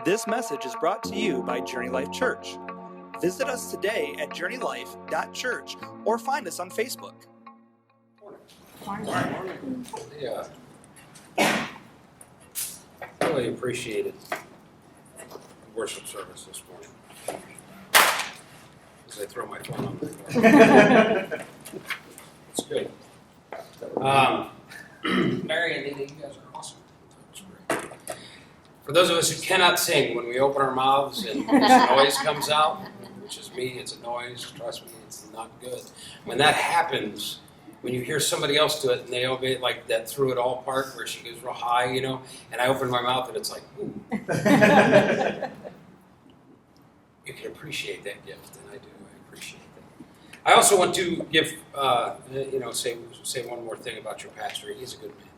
This message is brought to you by Journey Life Church. Visit us today at journeylife.church or find us on Facebook. Yeah. Really appreciated the worship service this morning. As I throw my phone on the floor. It's good. Mary and Nina, you guys are awesome. It's great. For those of us who cannot sing, when we open our mouths and this noise comes out, which is me, it's a noise, trust me, it's not good. When that happens, when you hear somebody else do it and they obey it, like that Through It All part where she goes real high, you know, and I open my mouth and it's like, ooh. You can appreciate that gift, and I do. I appreciate that. I also want to give, say one more thing about your pastor. He's a good man.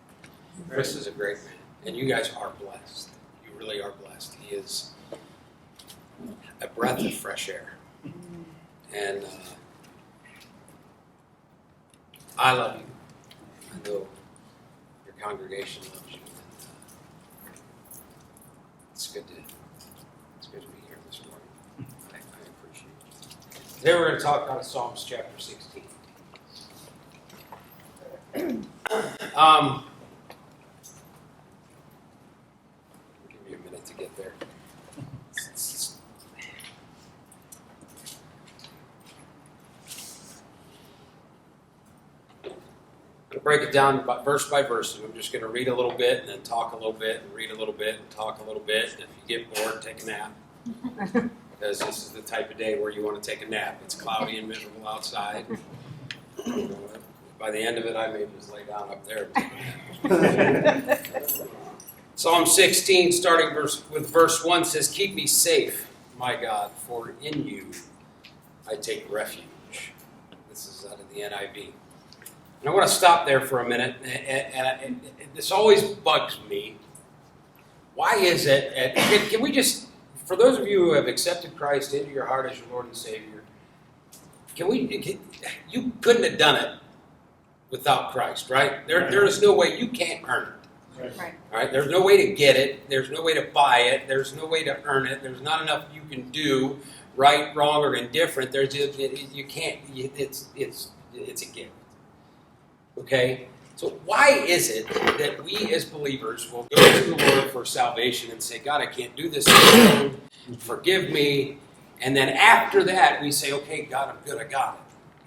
Chris is a great man, and you guys are blessed. You really are blessed. He is a breath of fresh air, and I love you. I know your congregation loves you. And, it's good to be here this morning. I appreciate it. Today we're going to talk out of Psalms chapter 16. Give me a minute to get there. I'll break it down verse by verse, and I'm just going to read a little bit and then talk a little bit and read a little bit and talk a little bit. And if you get bored, take a nap. Because this is the type of day where you want to take a nap. It's cloudy and miserable outside. You know, by the end of it, I may just lay down up there and take a nap. Psalm 16, starting with verse 1, says, "Keep me safe, my God, for in you I take refuge." This is out of the NIV. And I want to stop there for a minute, and this always bugs me. Why is it, can we just, for those of you who have accepted Christ into your heart as your Lord and Savior, you couldn't have done it without Christ, right? There is no way, you can't earn it. Right. All right? There's no way to get it. There's no way to buy it. There's no way to earn it. There's not enough you can do, right, wrong, or indifferent. You can't. It's a gift. Okay? So why is it that we as believers will go to the Lord for salvation and say, God, I can't do this alone. Forgive me. And then after that, we say, okay, God, I'm good. I got it.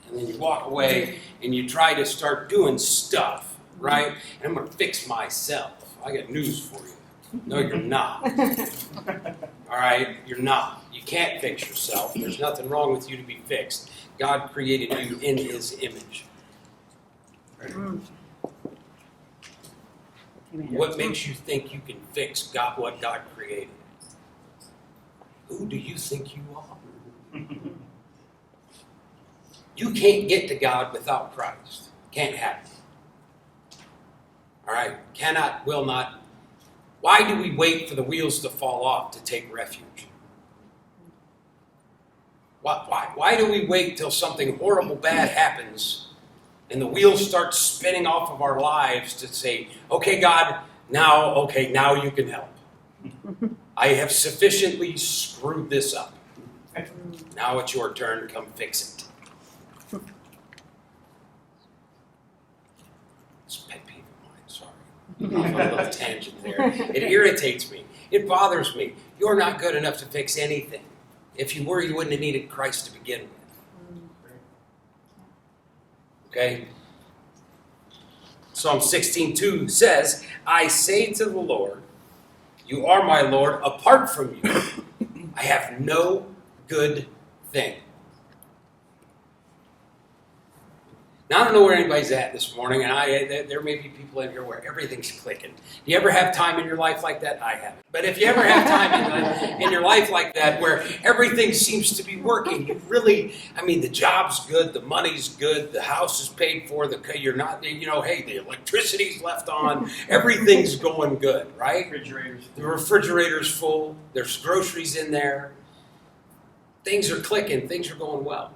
And then you walk away and you try to start doing stuff, right? And I'm going to fix myself. I got news for you. No, you're not. All right? You're not. You can't fix yourself. There's nothing wrong with you to be fixed. God created you in His image. What makes you think you can fix what God created? Who do you think you are? You can't get to God without Christ. Can't happen. All right? Cannot, will not. Why do we wait for the wheels to fall off to take refuge? Why do we wait till something horrible bad happens and the wheels start spinning off of our lives to say, okay, God, now you can help. I have sufficiently screwed this up. Now it's your turn to come fix it. It's a pet peeve of mine, sorry. I'm on a little tangent there. It irritates me. It bothers me. You're not good enough to fix anything. If you were, you wouldn't have needed Christ to begin with. Okay? Psalm 16:2 says, I say to the Lord, you are my Lord. Apart from you, I have no good thing. Now, I don't know where anybody's at this morning, and there may be people in here where everything's clicking. Do you ever have time in your life like that? I haven't. But if you ever have time in your life like that where everything seems to be working, you really, the job's good, the money's good, the house is paid for, you're not, hey, the electricity's left on, everything's going good, right? The refrigerator's full, there's groceries in there, things are clicking, things are going well.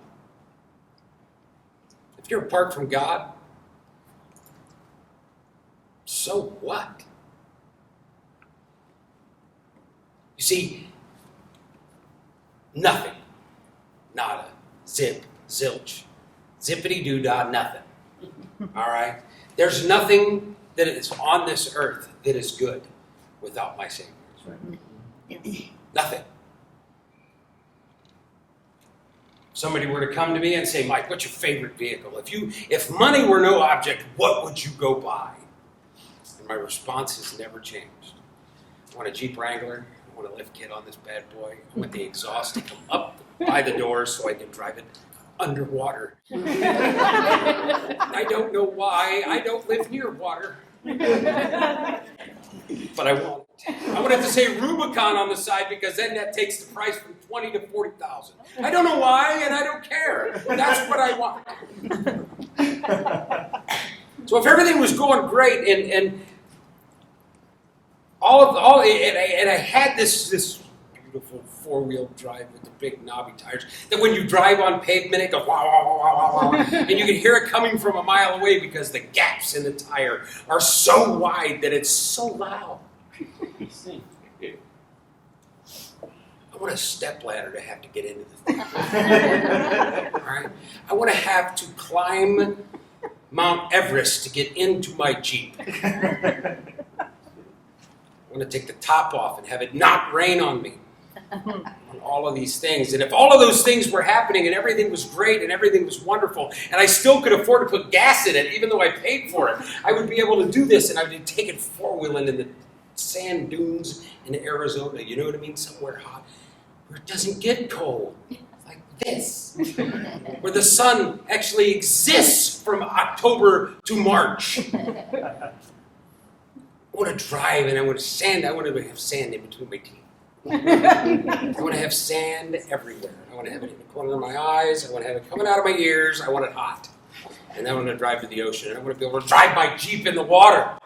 If you're apart from God, so what? You see, nothing, nada, zip, zilch, zippity-doo-dah, nothing. All right? There's nothing that is on this earth that is good without my Savior. Nothing. Somebody were to come to me and say, Mike, what's your favorite vehicle? If money were no object, what would you go buy? And my response has never changed. I want a Jeep Wrangler. I want a lift kit on this bad boy. I want the exhaust to come up by the doors so I can drive it underwater. I don't know why. I don't live near water. But I want it. I want it to say Rubicon on the side because then that takes the price from $20,000 to $40,000. I don't know why, and I don't care. That's what I want. So if everything was going great and I had this beautiful four-wheel drive with the big knobby tires that when you drive on pavement it goes wow, wow, wow, wow, wow, and you can hear it coming from a mile away because the gaps in the tire are so wide that it's so loud. I want a stepladder to have to get into the thing. All right? I want to have to climb Mount Everest to get into my Jeep. I want to take the top off and have it not rain on me. On all of these things. And if all of those things were happening and everything was great and everything was wonderful and I still could afford to put gas in it even though I paid for it, I would be able to do this and I would take it four-wheeling in the sand dunes in Arizona. You know what I mean? Somewhere hot where it doesn't get cold. Like this. Where the sun actually exists from October to March. I want to drive and I want to have sand in between my teeth. I want to have sand everywhere. I want to have it in the corner of my eyes. I want to have it coming out of my ears. I want it hot. And then I want to drive to the ocean. And I want to be able to drive my Jeep in the water.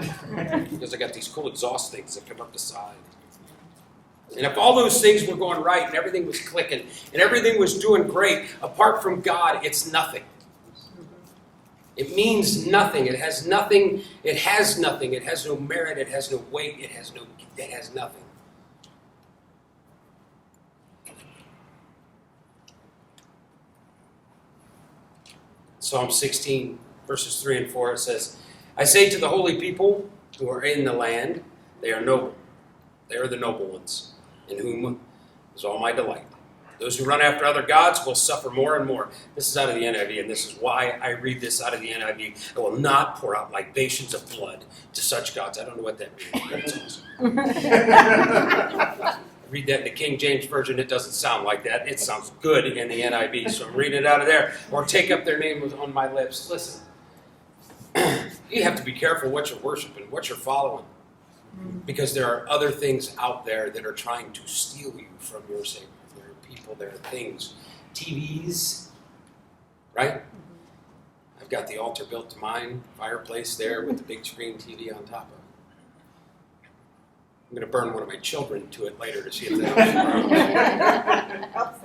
Because I got these cool exhaust things that come up the side. And if all those things were going right and everything was clicking and everything was doing great, apart from God, it's nothing. It means nothing. It has nothing. It has nothing. It has no merit. It has no weight. It has nothing. Psalm 16, verses 3 and 4, it says, I say to the holy people who are in the land, they are noble. They are the noble ones, in whom is all my delight. Those who run after other gods will suffer more and more. This is out of the NIV, and this is why I read this out of the NIV. I will not pour out libations of blood to such gods. I don't know what that means. That's awesome. Read that in the King James Version. It doesn't sound like that. It sounds good in the NIV, so I'm reading it out of there. Or take up their name on my lips. Listen, you have to be careful what you're worshiping, what you're following. Because there are other things out there that are trying to steal you from your Savior. There are people, there are things. TVs, right? I've got the altar built to mine, fireplace there with the big screen TV on top of it. I'm going to burn one of my children to it later to see if that helps.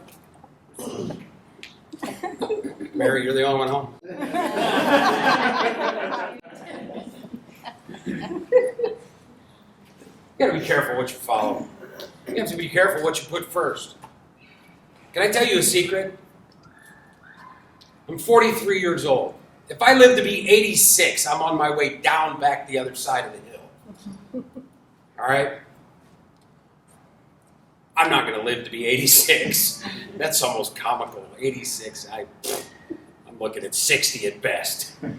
Mary, you're the only one home. You got to be careful what you follow. You have to be careful what you put first. Can I tell you a secret? I'm 43 years old. If I live to be 86, I'm on my way down back the other side of the hill. All right? I'm not going to live to be 86. That's almost comical. 86. I'm looking at 60 at best. I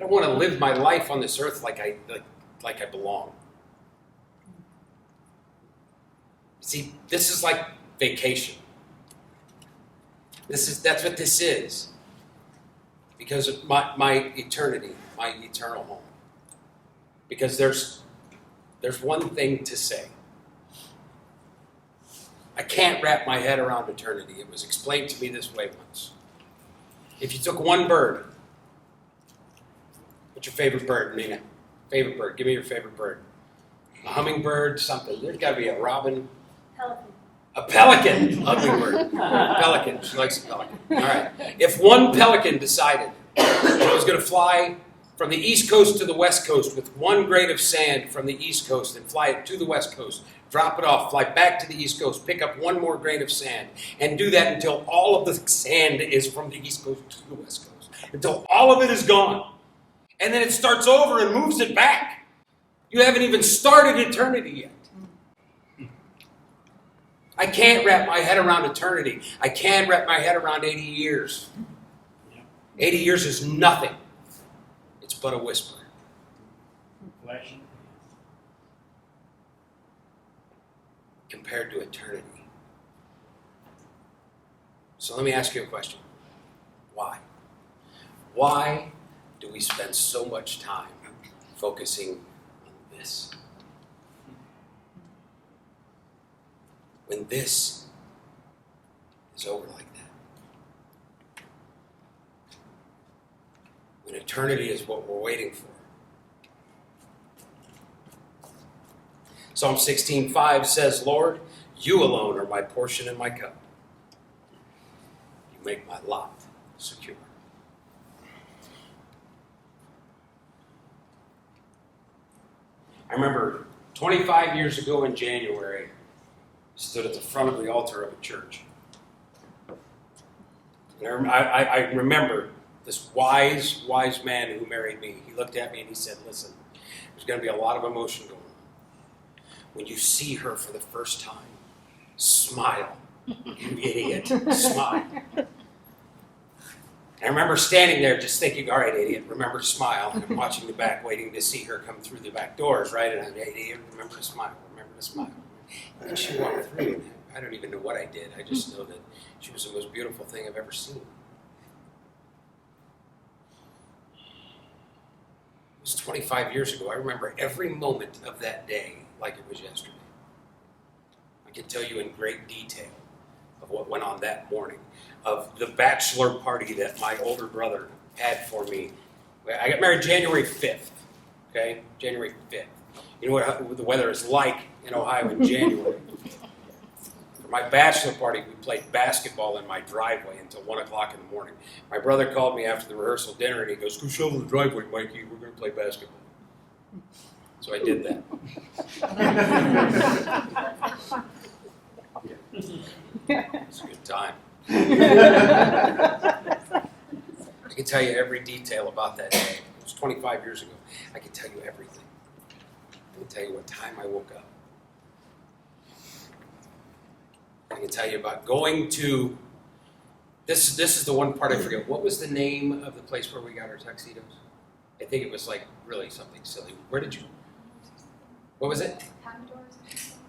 don't want to live my life on this earth like I belong. See, this is like vacation. That's what this is. Because of my eternity, my eternal home. Because there's one thing to say. I can't wrap my head around eternity. It was explained to me this way once. If you took one bird, what's your favorite bird, Nina? Favorite bird. Give me your favorite bird. A hummingbird, something. There's got to be a robin. Pelican. A pelican. Ugly word. Pelican. She likes a pelican. All right. If one pelican decided it was going to fly from the east coast to the west coast with one grade of sand from the east coast and fly it to the west coast. Drop it off, fly back to the east coast, pick up one more grain of sand, and do that until all of the sand is from the east coast to the west coast. Until all of it is gone. And then it starts over and moves it back. You haven't even started eternity yet. I can't wrap my head around eternity. I can wrap my head around 80 years. 80 years is nothing. It's but a whisper. Compared to eternity. So let me ask you a question. Why? Why do we spend so much time focusing on this? When this is over like that. When eternity is what we're waiting for. Psalm 16:5 says, Lord, you alone are my portion and my cup. You make my lot secure. I remember 25 years ago in January, I stood at the front of the altar of a church. And I remember this wise man who married me. He looked at me and he said, listen, there's going to be a lot of emotion going on. When you see her for the first time, smile. You idiot. Smile. And I remember standing there just thinking, all right, idiot, remember to smile. And I'm watching the back, waiting to see her come through the back doors, right? And I'm, hey, idiot, remember to smile. Remember to smile. And she walked through, and I don't even know what I did. I just know that she was the most beautiful thing I've ever seen. It was 25 years ago. I remember every moment of that day like it was yesterday. I can tell you in great detail of what went on that morning, of the bachelor party that my older brother had for me. I got married January 5th, okay? January 5th. You know what the weather is like in Ohio in January. For my bachelor party, we played basketball in my driveway until 1 o'clock in the morning. My brother called me after the rehearsal dinner and he goes, go shovel the driveway, Mikey, we're going to play basketball. So I did that. It's a good time. I can tell you every detail about that day. It was 25 years ago. I can tell you everything. I can tell you what time I woke up. I can tell you about going to, this is the one part I forget. What was the name of the place where we got our tuxedos? I think it was like really something silly. Where did you, what was it?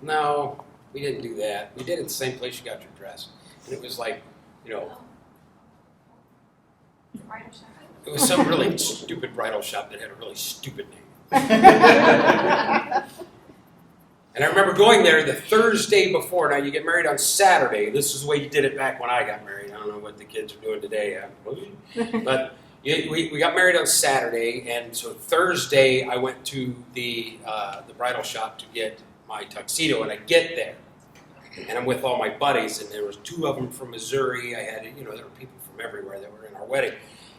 No, we didn't do that. We did it the same place you got your dress. And it was like, you know, it was some really stupid bridal shop that had a really stupid name. And I remember going there the Thursday before. Now, you get married on Saturday. This is the way you did it back when I got married. I don't know what the kids are doing today. But we got married on Saturday, and so Thursday I went to the bridal shop to get my tuxedo, and I get there. And I'm with all my buddies, and there was 2 of them from Missouri. I had, there were people from everywhere that were in our wedding.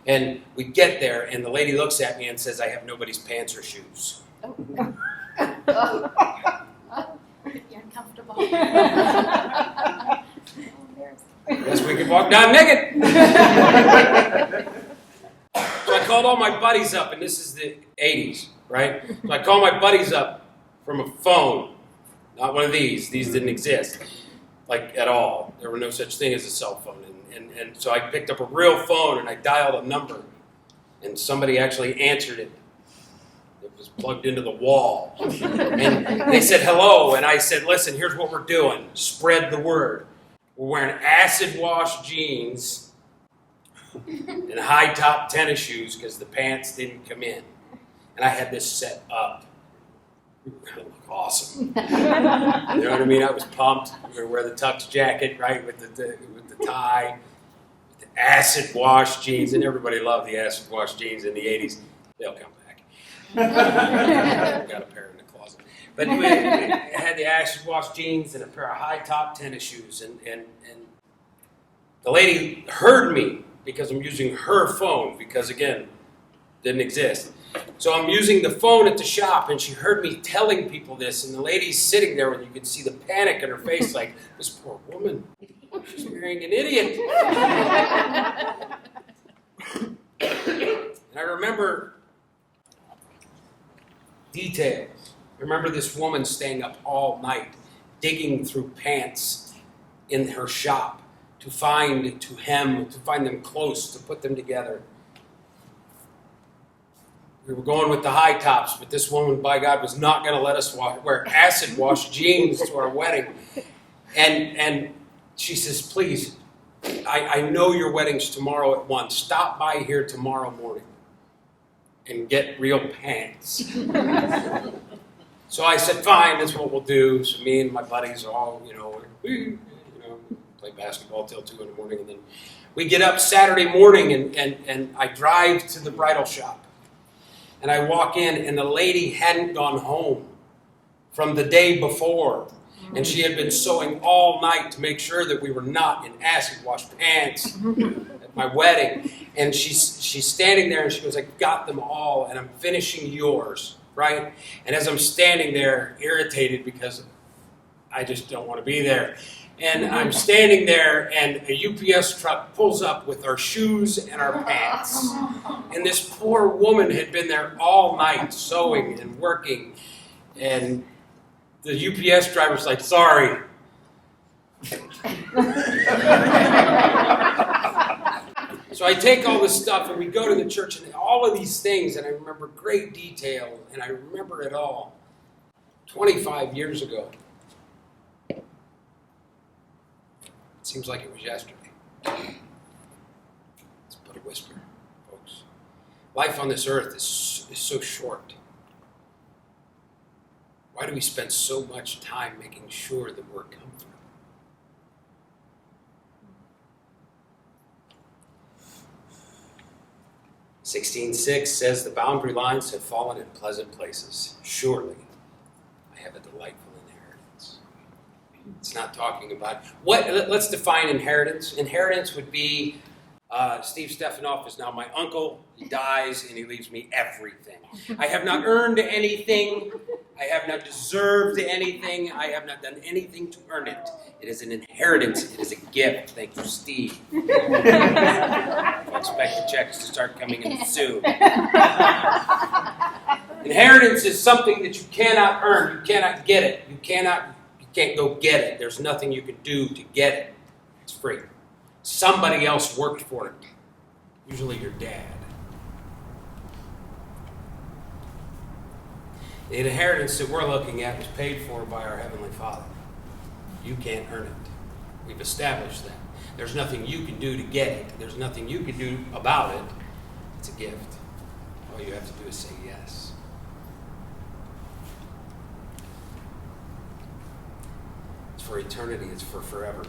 And we get there, and the lady looks at me and says, I have nobody's pants or shoes. Oh. You're uncomfortable. Guess we could walk down naked. So I called all my buddies up, and this is the 80s, right? So I called my buddies up from a phone. Not one of these. These didn't exist, like, at all. There were no such thing as a cell phone. And so I picked up a real phone, and I dialed a number, and somebody actually answered it. It was plugged into the wall. And they said, hello, and I said, listen, here's what we're doing. Spread the word. We're wearing acid-wash jeans and high-top tennis shoes because the pants didn't come in. And I had this set up. We were going to look awesome. You know what I mean? I was pumped. We were going to wear the tux jacket, right, with the tie, with the acid wash jeans, and everybody loved the acid wash jeans in the 80s. They'll come back. I've got a pair in the closet. But we had the acid wash jeans and a pair of high top tennis shoes, and the lady heard me because I'm using her phone because, again, didn't exist. So I'm using the phone at the shop, and she heard me telling people this, and the lady's sitting there, and you could see the panic in her face, like, this poor woman, she's marrying an idiot. And I remember details. I remember this woman staying up all night, digging through pants in her shop to find them close, to put them together. We were going with the high tops, but this woman, by God, was not going to let us wear acid wash jeans to our wedding. And she says, please, I know your wedding's tomorrow at 1. Stop by here tomorrow morning and get real pants. So I said, fine, that's what we'll do. So me and my buddies all, play basketball till 2 in the morning. And then we get up Saturday morning and I drive to the bridal shop. And I walk in, and the lady hadn't gone home from the day before. And she had been sewing all night to make sure that we were not in acid wash pants at my wedding. And she's standing there, and she goes, I got them all, and I'm finishing yours, right? And as I'm standing there, irritated because I just don't want to be there. And I'm standing there, and a UPS truck pulls up with our shoes and our pants. And this poor woman had been there all night sewing and working. And the UPS driver's like, sorry. So I take all this stuff, and we go to the church, and all of these things, and I remember great detail, and I remember it all 25 years ago. Seems like it was yesterday. It's but a whisper, folks. Life on this earth is so short. Why do we spend so much time making sure that we're comfortable? (16:6) says the boundary lines have fallen in pleasant places. Surely I have a delightful inheritance. It's not talking about what. Let's define inheritance. Inheritance would be Steve Stefanoff is now my uncle. He dies and he leaves me everything. I have not earned anything. I have not deserved anything. I have not done anything to earn it. It is an inheritance. It is a gift. Thank you, Steve. I expect the checks to start coming in soon. Inheritance is something that you cannot earn. You cannot get it. You can't go get it. There's nothing you can do to get it. It's free. Somebody else worked for it. Usually your dad. The inheritance that we're looking at was paid for by our Heavenly Father. You can't earn it. We've established that. There's nothing you can do to get it. There's nothing you can do about it. It's a gift. All you have to do is say yes. It's for eternity. It's for forever.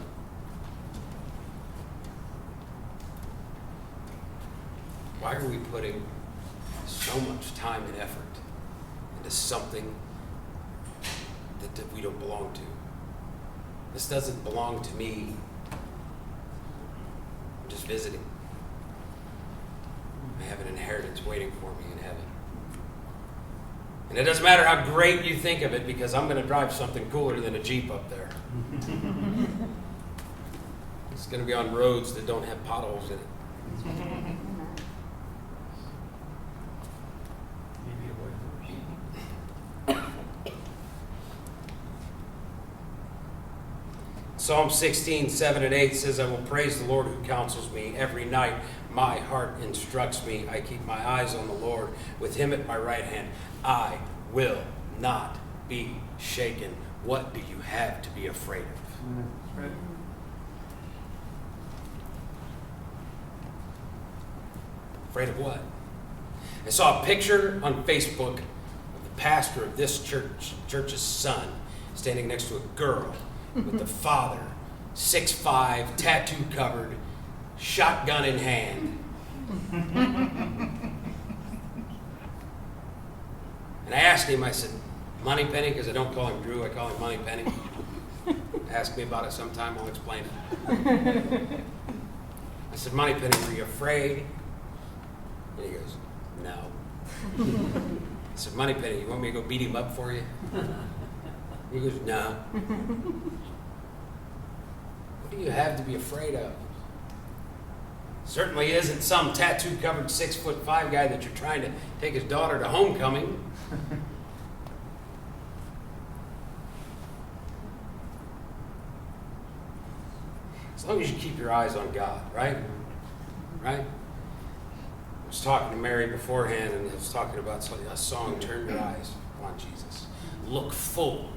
Why are we putting so much time and effort into something that we don't belong to? This doesn't belong to me. I'm just visiting. I have an inheritance waiting for me in heaven. And it doesn't matter how great you think of it, because I'm going to drive something cooler than a Jeep up there. It's going to be on roads that don't have potholes in it. Psalm 16:7-8 says, I will praise the Lord who counsels me. Every night my heart instructs me. I keep my eyes on the Lord. With him at my right hand, I will not be shaken. What do you have to be afraid of? Right. Afraid of what? I saw a picture on Facebook of the pastor of this church's son, standing next to a girl with the father, 6'5", tattoo covered, shotgun in hand. And I asked him, I said, Moneypenny, because I don't call him Drew, I call him Moneypenny. Ask me about it sometime, I'll explain it. I said, Moneypenny, were you afraid? And he goes, no. I said, Moneypenny, you want me to go beat him up for you? He goes, no. What do you have to be afraid of? Certainly isn't some tattoo-covered 6'5" guy that you're trying to take his daughter to homecoming. As long as you keep your eyes on God, right? Right? I was talking to Mary beforehand, and I was talking about a song, Turn Your Eyes on Jesus. Look full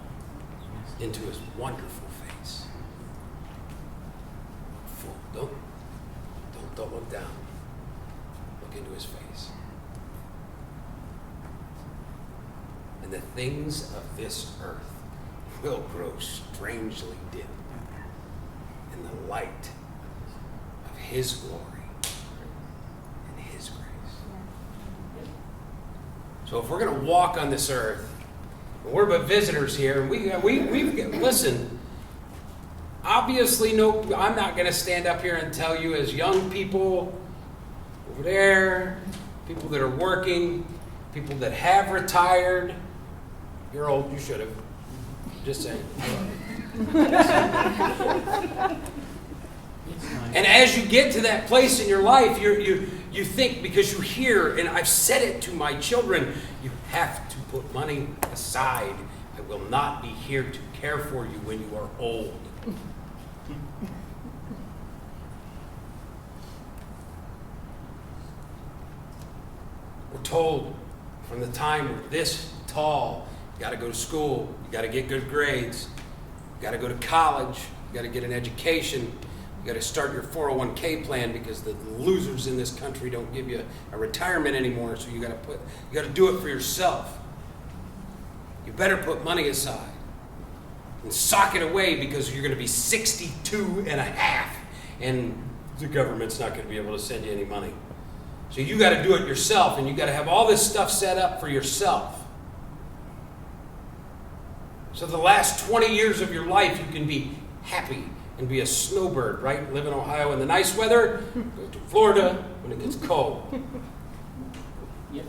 into his wonderful face. Full. Don't look down. Look into his face. And the things of this earth will grow strangely dim in the light of his glory and his grace. So if we're going to walk on this earth, and we're but visitors here, and we've listen, obviously, no, I'm not going to stand up here and tell you as young people over there, people that are working, people that have retired. You're old, you should have. Just saying. And as you get to that place in your life, you think, because you hear, and I've said it to my children, you have to put money aside. I will not be here to care for you when you are old. We're told from the time we're this tall, you got to go to school, you got to get good grades, you got to go to college, you got to get an education, you got to start your 401k plan because the losers in this country don't give you a retirement anymore, so you got to do it for yourself. You better put money aside and sock it away because you're going to be 62 and a half and the government's not going to be able to send you any money. So you got to do it yourself, and you got to have all this stuff set up for yourself. So the last 20 years of your life, you can be happy and be a snowbird, right? Live in Ohio in the nice weather, go to Florida when it gets cold. Yep.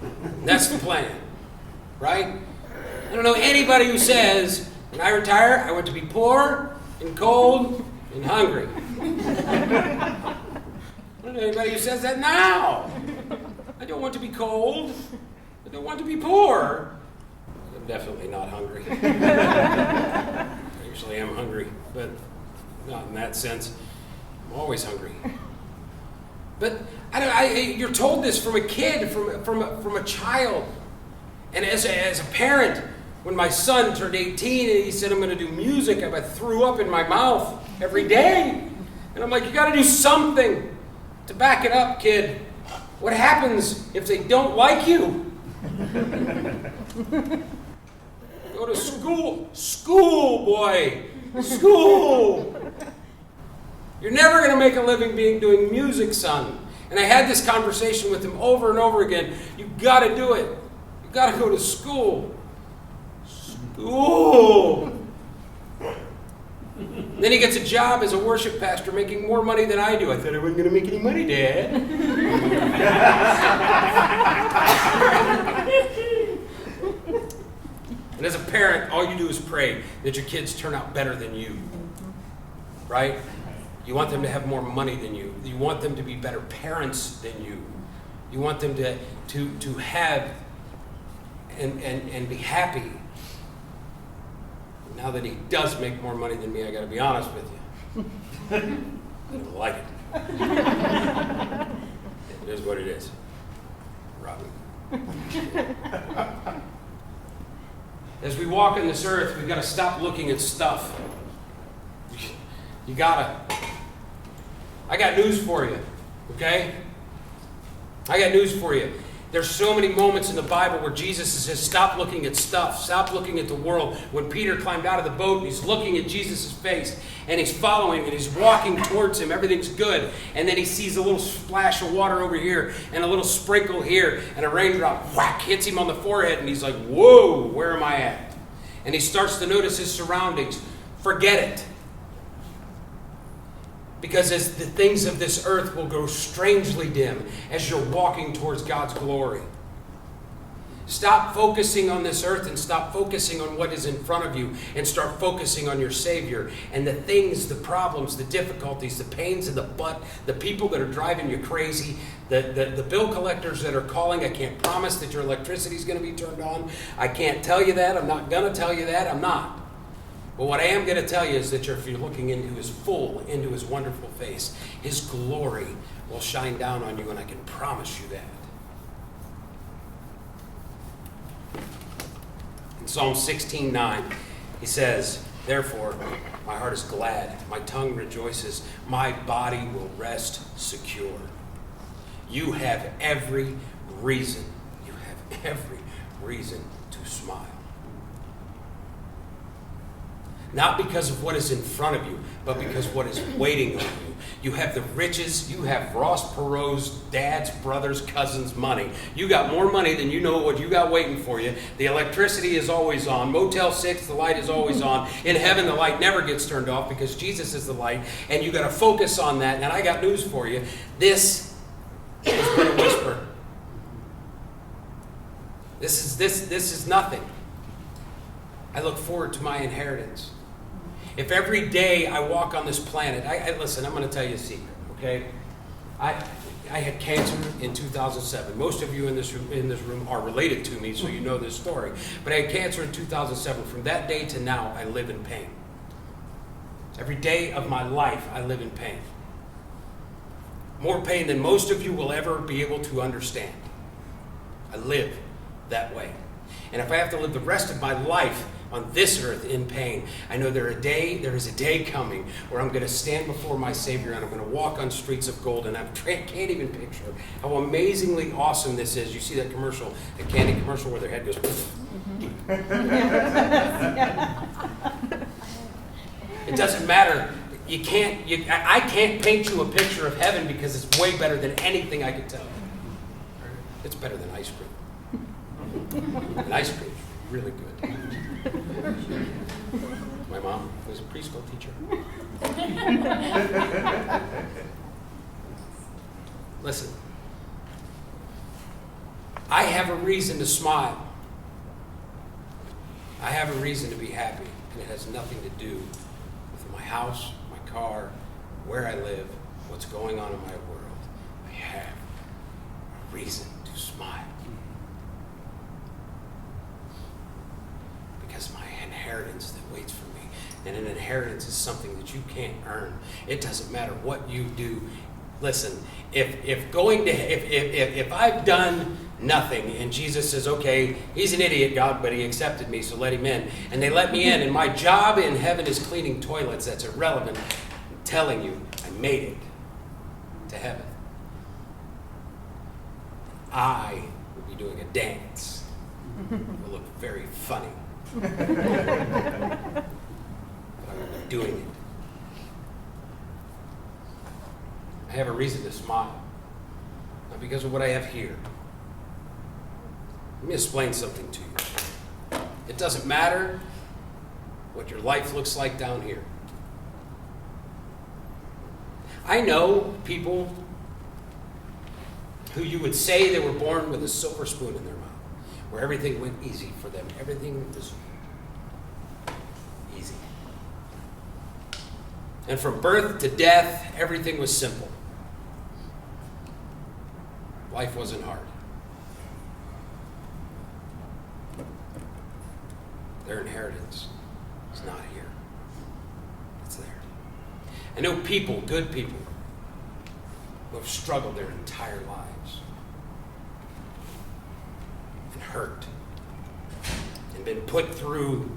And that's the plan, right? I don't know anybody who says, when I retire, I want to be poor and cold and hungry. I don't know anybody who says that now. I don't want to be cold. I don't want to be poor. I'm definitely not hungry. I usually am hungry, but not in that sense. I'm always hungry. But you're told this from a kid, from a child. And as a parent, when my son turned 18 and he said, I'm going to do music, I threw up in my mouth every day. And I'm like, you got to do something to back it up, kid. What happens if they don't like you? Go to school. School, boy. School. You're never going to make a living doing music, son. And I had this conversation with him over and over again. You've got to do it. You've got to go to school. School. Then he gets a job as a worship pastor making more money than I do. I thought I wasn't going to make any money, Dad. And as a parent, all you do is pray that your kids turn out better than you. Right? You want them to have more money than you. You want them to be better parents than you. You want them to have and be happy. Now that he does make more money than me, I got to be honest with you. I don't like it. It is what it is. Robin. As we walk on this earth, we've got to stop looking at stuff. You gotta. I got news for you, okay? I got news for you. There's so many moments in the Bible where Jesus says, stop looking at stuff, stop looking at the world. When Peter climbed out of the boat and he's looking at Jesus' face and he's following and he's walking towards him, everything's good. And then he sees a little splash of water over here and a little sprinkle here and a raindrop, whack, hits him on the forehead and he's like, whoa, where am I at? And he starts to notice his surroundings. Forget it. Because as the things of this earth will grow strangely dim as you're walking towards God's glory. Stop focusing on this earth and stop focusing on what is in front of you and start focusing on your Savior and the things, the problems, the difficulties, the pains in the butt, the people that are driving you crazy, the bill collectors that are calling. I can't promise that your electricity is going to be turned on. I can't tell you that. I'm not going to tell you that. I'm not. But what I am going to tell you is that if you're looking into His wonderful face, His glory will shine down on you, and I can promise you that. In Psalm 16:9, he says, "Therefore, my heart is glad, my tongue rejoices, my body will rest secure." You have every reason to smile. Not because of what is in front of you, but because what is waiting on you. You have the riches. You have Ross Perot's dad's brother's cousin's money. You got more money than you know what you got waiting for you. The electricity is always on. Motel 6, the light is always on. In heaven, the light never gets turned off because Jesus is the light. And you got to focus on that. And I got news for you. This has been a whisper. This is nothing. I look forward to my inheritance. If every day I walk on this planet, listen, I'm going to tell you a secret, okay? I had cancer in 2007. Most of you in this room are related to me, so you know this story. But I had cancer in 2007. From that day to now, I live in pain. Every day of my life, I live in pain. More pain than most of you will ever be able to understand. I live that way. And if I have to live the rest of my life on this earth in pain, I know there is a day coming where I'm going to stand before my Savior and I'm going to walk on streets of gold, and I can't even picture how amazingly awesome this is. You see that commercial, the candy commercial where their head goes It doesn't matter. I can't paint you a picture of heaven because it's way better than anything I could tell you. It's better than ice cream. And ice cream is really good. My mom was a preschool teacher. Listen, I have a reason to smile. I have a reason to be happy, and it has nothing to do with my house, my car, where I live, what's going on in my world. I have a reason to smile. Because my inheritance that waits for me. And an inheritance is something that you can't earn. It doesn't matter what you do. Listen, if I've done nothing and Jesus says, okay, he's an idiot, God, but he accepted me, so let him in. And they let me in, and my job in heaven is cleaning toilets. That's irrelevant. I'm telling you, I made it to heaven. I will be doing a dance. It will look very funny. But I will be doing it. I have a reason to smile. Not because of what I have here. Let me explain something to you. It doesn't matter what your life looks like down here. I know people who you would say they were born with a silver spoon in their mouth, where everything went easy for them. Everything was easy. And from birth to death, everything was simple. Life wasn't hard. Their inheritance is not here. It's there. I know people, good people, who have struggled their entire lives and hurt and been put through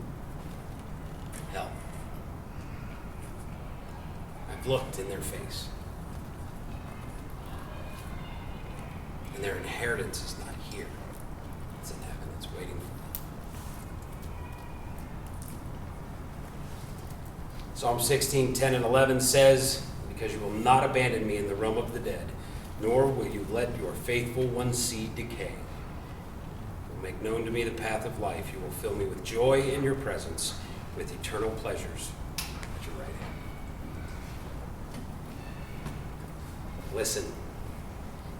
hell. I've looked in their face. And their inheritance is not here. It's in heaven. It's waiting for them. Psalm 16, 10 and 11 says, because you will not abandon me in the realm of the dead, nor will you let your faithful one seed decay. You will make known to me the path of life. You will fill me with joy in your presence, with eternal pleasures at your right hand. Listen.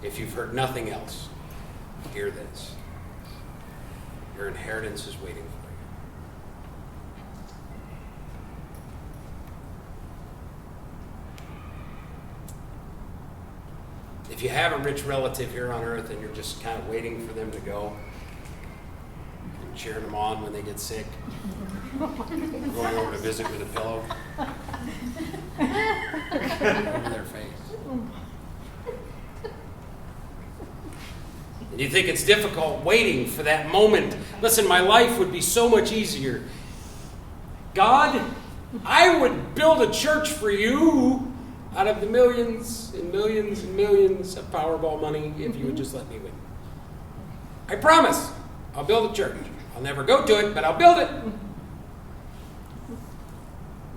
If you've heard nothing else, hear this. Your inheritance is waiting for you. If you have a rich relative here on earth and you're just kind of waiting for them to go, and cheering them on when they get sick, going over to visit with a pillow over their face. And you think it's difficult waiting for that moment. Listen, my life would be so much easier. God, I would build a church for you out of the millions and millions and millions of Powerball money if you would just let me win. I promise, I'll build a church. I'll never go to it, but I'll build it.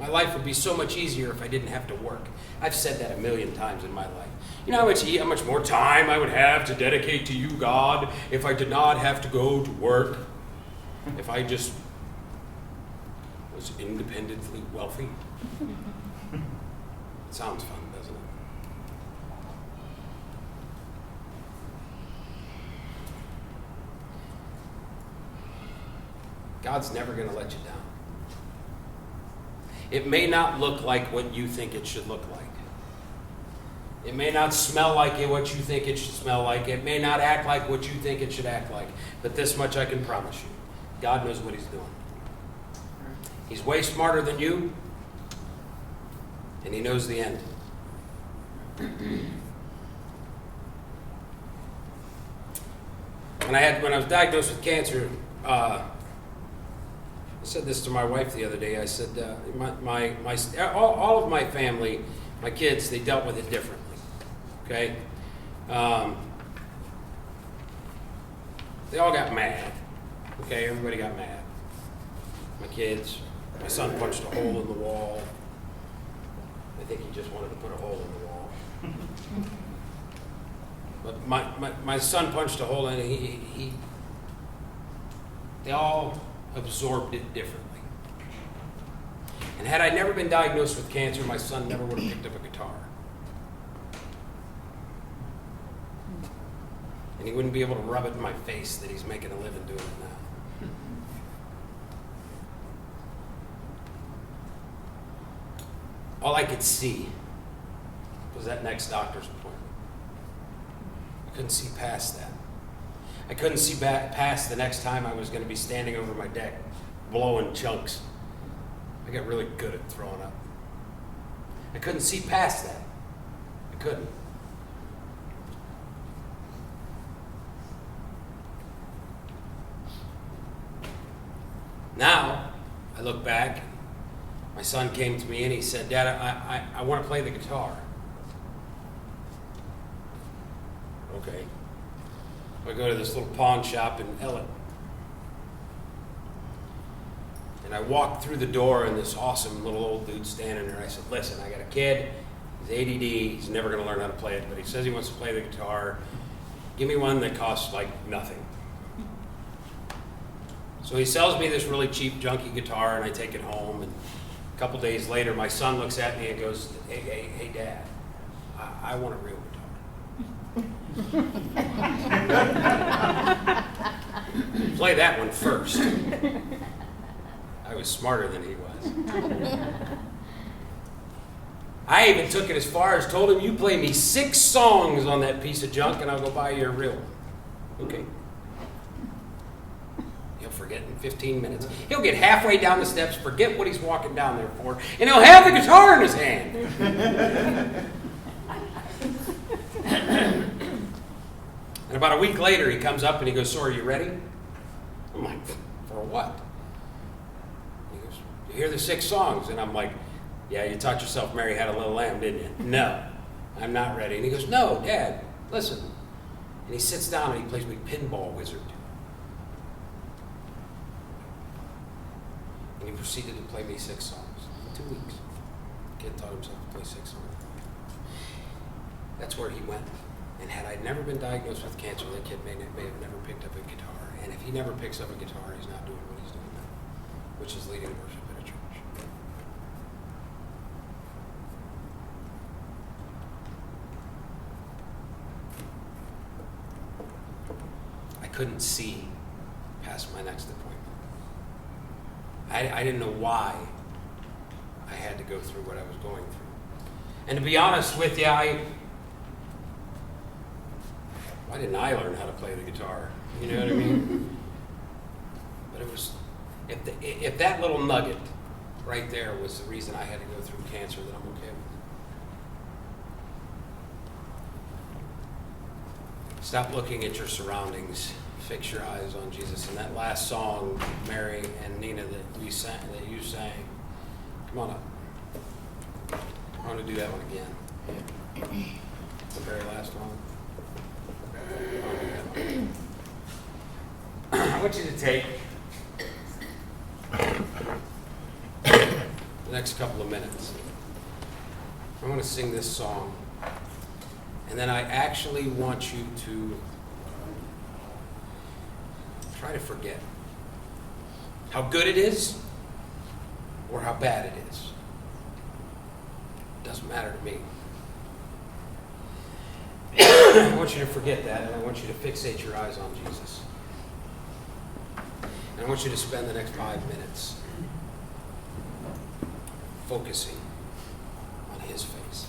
My life would be so much easier if I didn't have to work. I've said that a million times in my life. You know how much more time I would have to dedicate to you, God, if I did not have to go to work? If I just was independently wealthy? It sounds fun, doesn't it? God's never going to let you down. It may not look like what you think it should look like. It may not smell like what you think it should smell like. It may not act like what you think it should act like. But this much I can promise you. God knows what he's doing. He's way smarter than you. And he knows the end. When I was diagnosed with cancer, I said this to my wife the other day. I said, all of my family, my kids, they dealt with it differently. Okay? They all got mad. Okay? Everybody got mad. My kids, my son punched a hole in the wall. I think he just wanted to put a hole in the wall. But my son punched a hole in it. They all absorbed it differently. And had I never been diagnosed with cancer, my son never would have picked up a guitar. And he wouldn't be able to rub it in my face that he's making a living doing it now. All I could see was that next doctor's appointment. I couldn't see past that. I couldn't see past the next time I was going to be standing over my deck, blowing chunks. I got really good at throwing up. I couldn't see past that. I couldn't. Now, I look back, my son came to me and he said, Dad, I want to play the guitar. Okay. I go to this little pawn shop in Ellett. And I walked through the door and this awesome little old dude standing there. I said, listen, I got a kid. He's ADD. He's never going to learn how to play it, but he says he wants to play the guitar. Give me one that costs like nothing. So he sells me this really cheap, junky guitar, and I take it home. And a couple days later, my son looks at me and goes, hey, Dad, I want a real guitar. Play that one first. I was smarter than he was. I even took it as far as told him, you play me 6 songs on that piece of junk and I'll go buy you a real one. Okay. He'll forget in 15 minutes. He'll get halfway down the steps, forget what he's walking down there for, and he'll have the guitar in his hand. And about a week later, he comes up and he goes, so are you ready? I'm like, for what? He goes, you hear the 6 songs? And I'm like, yeah, you taught yourself Mary Had a Little Lamb, didn't you? No, I'm not ready. And he goes, no, Dad, listen. And he sits down and he plays me Pinball Wizard. And he proceeded to play me 6 songs in 2 weeks. The kid taught himself to play 6 songs. That's where he went. And had I never been diagnosed with cancer, that kid may have never picked up a guitar. And if he never picks up a guitar, he's not doing what he's doing now, which is leading worship at a church. I couldn't see past my my next appointment. I didn't know why I had to go through what I was going through. And to be honest with you, why didn't I learn how to play the guitar? You know what I mean? But it was, if that little nugget right there was the reason I had to go through cancer, then I'm okay with it. Stop looking at your surroundings. Fix your eyes on Jesus. And that last song, Mary and Nina, that you sang, come on up. I want to do that one again. The very last one. I want you to take the next couple of minutes. I want to sing this song. And then I actually want you to try to forget how good it is or how bad it is. It doesn't matter to me. I want you to forget that, and I want you to fixate your eyes on Jesus. And I want you to spend the next 5 minutes focusing on his face.